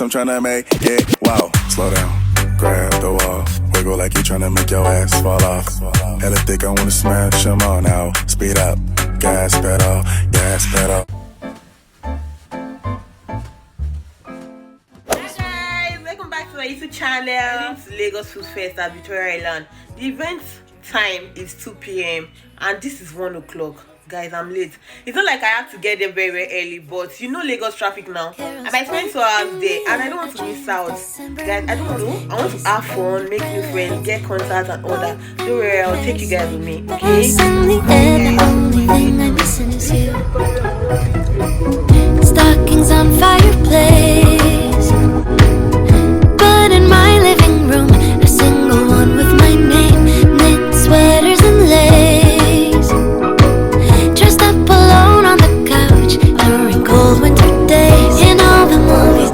I'm trying to make it wow. Slow down, grab the wall, wiggle like you trying to make your ass fall off. Hella thick, I wanna smash them all now. Speed up, gas pedal, gas pedal. Hi guys, welcome back to my YouTube channel. It's Lagos Food Fest at Victoria Island. The event time is 2 p.m. and this is 1 o'clock. Guys, I'm late. It's not like I have to get there very, very early, but you know Lagos traffic now. I might spend 2 hours there and I don't want to miss out. Guys, I want to have fun, make new friends, get contacts and all that. Don't worry, I'll take you guys with me, okay? The only thing I'm missing is you. Stockings on fireplace, but in my living room, a single one with my name, knit sweaters and lace. Dressed up alone on the couch during cold winter days. In all the movies,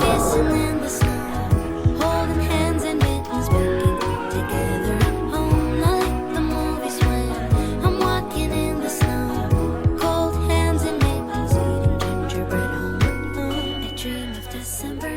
kissing in the snow, holding hands and mittens, baking together at home. I like the movies when I'm walking in the snow, cold hands and mittens, eating gingerbread home. I dream of December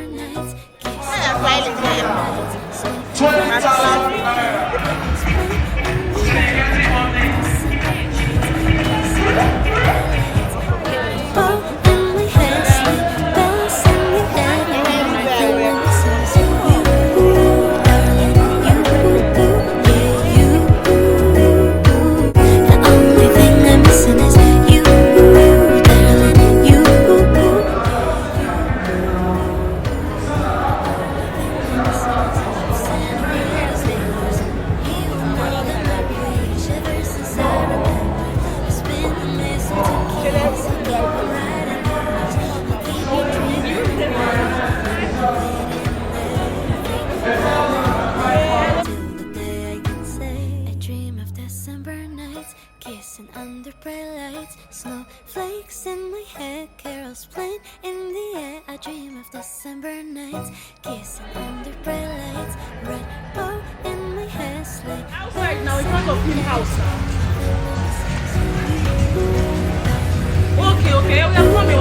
nights, kissing under bright lights, snowflakes in my hair, carols playing in the air. I dream of December nights, kissing under bright lights, red bow in my hair, sleigh. Outside now, in front of him house now. Okay, we are coming.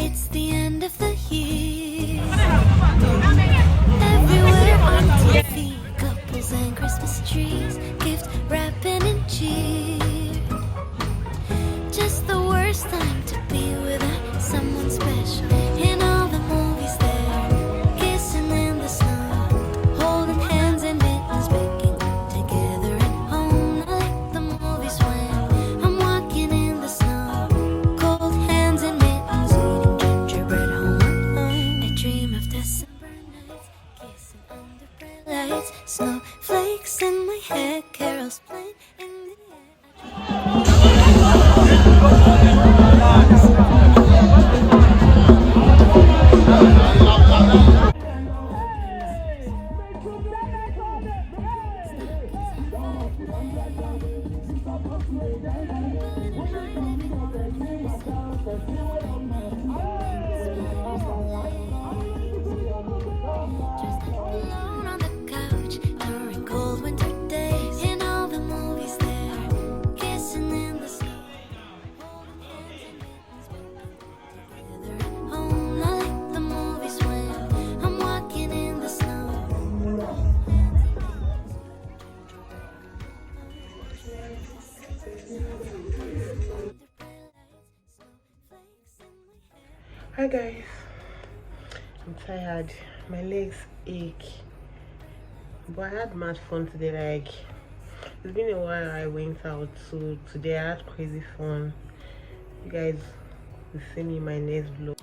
It's the end of the year. Everywhere on TV, couples and Christmas trees, gift wrapping and cheer. Just the worst time to be without someone special. In all the movies there, kissing in the snow, holding hands and mittens, baking together at home. I like the movies when I'm walking in the snow, cold hands and mittens, eating gingerbread home. I dream of December nights, kissing under bright lights, snowflakes in my hair, carols playing in the just alone on the couch during cold winter days. In all the movies there, kissing in the snow, holding hands and mittens, baking together at home. I like the movies when I'm walking in the snow. Hi guys, I'm tired, my legs ache, but I had mad fun today. Like, it's been a while I went out, so today I had crazy fun. You guys will see me in my next vlog.